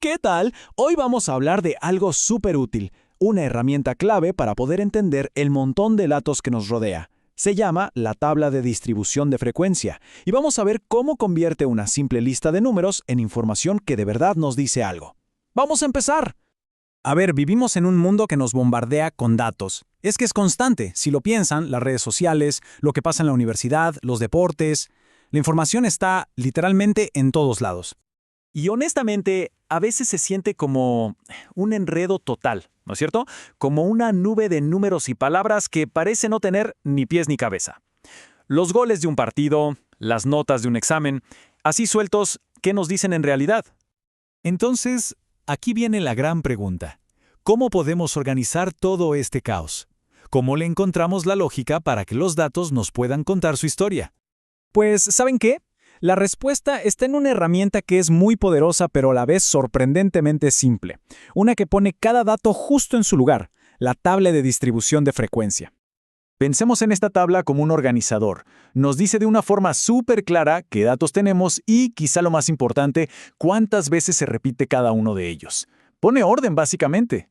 ¿Qué tal? Hoy vamos a hablar de algo súper útil, una herramienta clave para poder entender el montón de datos que nos rodea. Se llama la tabla de distribución de frecuencia, y vamos a ver cómo convierte una simple lista de números en información que de verdad nos dice algo. ¡Vamos a empezar! A ver, vivimos en un mundo que nos bombardea con datos. Es que es constante, si lo piensan, las redes sociales, lo que pasa en la universidad, los deportes. La información está literalmente en todos lados. Y honestamente, a veces se siente como un enredo total, ¿no es cierto? Como una nube de números y palabras que parece no tener ni pies ni cabeza. Los goles de un partido, las notas de un examen, así sueltos, ¿qué nos dicen en realidad? Entonces, aquí viene la gran pregunta. ¿Cómo podemos organizar todo este caos? ¿Cómo le encontramos la lógica para que los datos nos puedan contar su historia? Pues, ¿saben qué? La respuesta está en una herramienta que es muy poderosa pero a la vez sorprendentemente simple. Una que pone cada dato justo en su lugar, la tabla de distribución de frecuencia. Pensemos en esta tabla como un organizador. Nos dice de una forma súper clara qué datos tenemos y, quizá lo más importante, cuántas veces se repite cada uno de ellos. Pone orden, básicamente.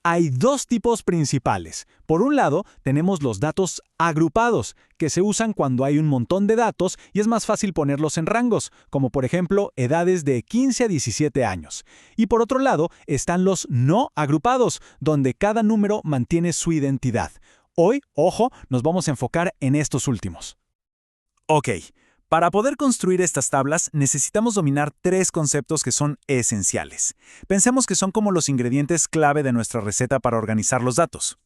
Hay dos tipos principales. Por un lado, tenemos los datos agrupados, que se usan cuando hay un montón de datos y es más fácil ponerlos en rangos, como por ejemplo edades de 15 a 17 años. Y por otro lado, están los no agrupados, donde cada número mantiene su identidad. Hoy, ojo, nos vamos a enfocar en estos últimos. Ok. Para poder construir estas tablas necesitamos dominar tres conceptos que son esenciales. Pensemos que son como los ingredientes clave de nuestra receta para organizar los datos.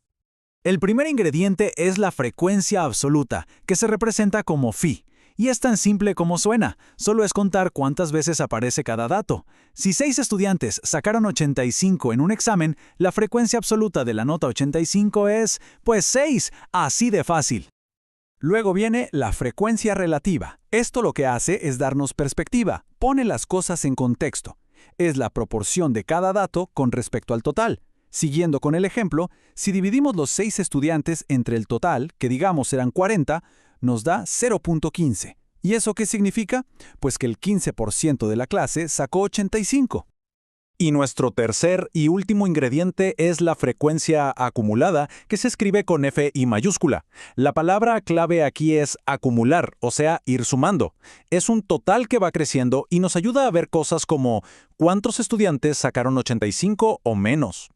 El primer ingrediente es la frecuencia absoluta, que se representa como phi. Y es tan simple como suena, solo es contar cuántas veces aparece cada dato. Si 6 estudiantes sacaron 85 en un examen, la frecuencia absoluta de la nota 85 es, pues 6, así de fácil. Luego viene la frecuencia relativa. Esto lo que hace es darnos perspectiva, pone las cosas en contexto. Es la proporción de cada dato con respecto al total. Siguiendo con el ejemplo, si dividimos los 6 estudiantes entre el total, que digamos eran 40, nos da 0.15. ¿Y eso qué significa? Pues que el 15% de la clase sacó 85. Y nuestro tercer y último ingrediente es la frecuencia acumulada, que se escribe con FI mayúscula. La palabra clave aquí es acumular, o sea, ir sumando. Es un total que va creciendo y nos ayuda a ver cosas como ¿cuántos estudiantes sacaron 85 o menos?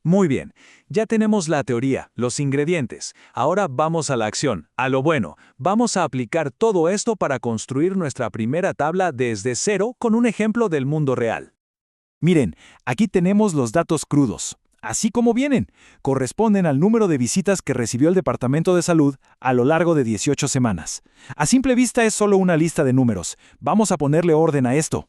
Muy bien, ya tenemos la teoría, los ingredientes. Ahora vamos a la acción, a lo bueno. Vamos a aplicar todo esto para construir nuestra primera tabla desde cero con un ejemplo del mundo real. Miren, aquí tenemos los datos crudos, así como vienen. Corresponden al número de visitas que recibió el Departamento de Salud a lo largo de 18 semanas. A simple vista es solo una lista de números. Vamos a ponerle orden a esto.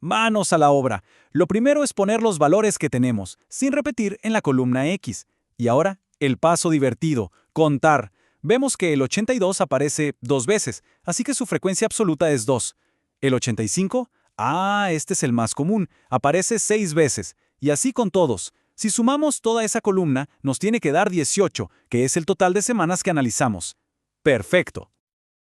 Manos a la obra. Lo primero es poner los valores que tenemos, sin repetir en la columna X. Y ahora, el paso divertido, contar. Vemos que el 82 aparece 2 veces, así que su frecuencia absoluta es 2. El 85... este es el más común. Aparece 6 veces. Y así con todos. Si sumamos toda esa columna, nos tiene que dar 18, que es el total de semanas que analizamos. Perfecto.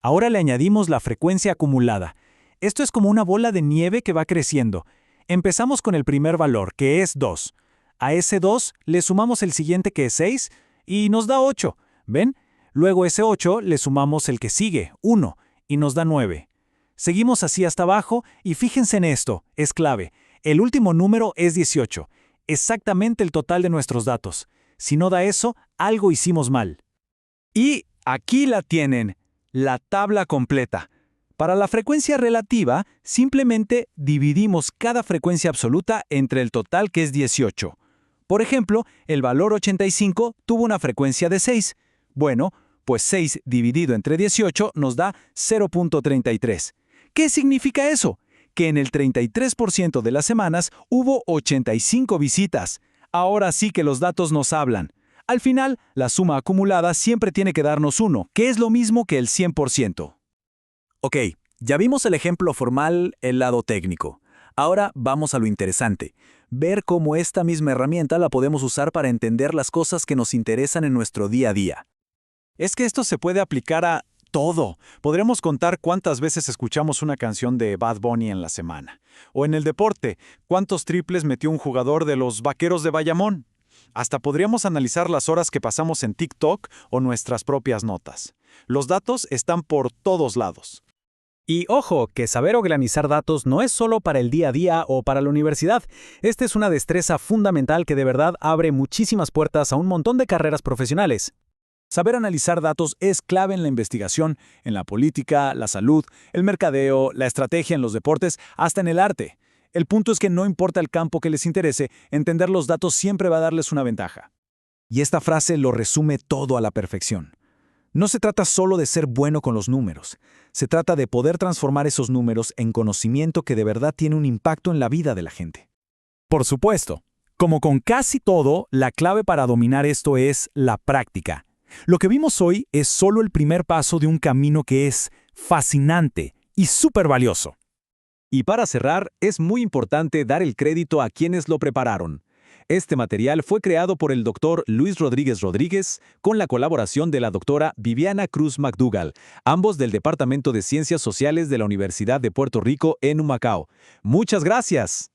Ahora le añadimos la frecuencia acumulada. Esto es como una bola de nieve que va creciendo. Empezamos con el primer valor, que es 2. A ese 2 le sumamos el siguiente, que es 6, y nos da 8. ¿Ven? Luego ese 8 le sumamos el que sigue, 1, y nos da 9. Seguimos así hasta abajo y fíjense en esto, es clave. El último número es 18, exactamente el total de nuestros datos. Si no da eso, algo hicimos mal. Y aquí la tienen, la tabla completa. Para la frecuencia relativa, simplemente dividimos cada frecuencia absoluta entre el total, que es 18. Por ejemplo, el valor 85 tuvo una frecuencia de 6. Bueno, pues 6 dividido entre 18 nos da 0.33. ¿Qué significa eso? Que en el 33% de las semanas hubo 85 visitas. Ahora sí que los datos nos hablan. Al final, la suma acumulada siempre tiene que darnos 1, que es lo mismo que el 100%. Ok, ya vimos el ejemplo formal, el lado técnico. Ahora vamos a lo interesante. Ver cómo esta misma herramienta la podemos usar para entender las cosas que nos interesan en nuestro día a día. Es que esto se puede aplicar a todo. Podremos contar cuántas veces escuchamos una canción de Bad Bunny en la semana. O en el deporte, cuántos triples metió un jugador de los Vaqueros de Bayamón. Hasta podríamos analizar las horas que pasamos en TikTok o nuestras propias notas. Los datos están por todos lados. Y ojo, que saber organizar datos no es solo para el día a día o para la universidad. Esta es una destreza fundamental que de verdad abre muchísimas puertas a un montón de carreras profesionales. Saber analizar datos es clave en la investigación, en la política, la salud, el mercadeo, la estrategia en los deportes, hasta en el arte. El punto es que no importa el campo que les interese, entender los datos siempre va a darles una ventaja. Y esta frase lo resume todo a la perfección. No se trata solo de ser bueno con los números, se trata de poder transformar esos números en conocimiento que de verdad tiene un impacto en la vida de la gente. Por supuesto, como con casi todo, la clave para dominar esto es la práctica. Lo que vimos hoy es solo el primer paso de un camino que es fascinante y súper valioso. Y para cerrar, es muy importante dar el crédito a quienes lo prepararon. Este material fue creado por el Dr. Luis Rodríguez Rodríguez con la colaboración de la doctora Viviana Cruz McDougall, ambos del Departamento de Ciencias Sociales de la Universidad de Puerto Rico en Humacao. ¡Muchas gracias!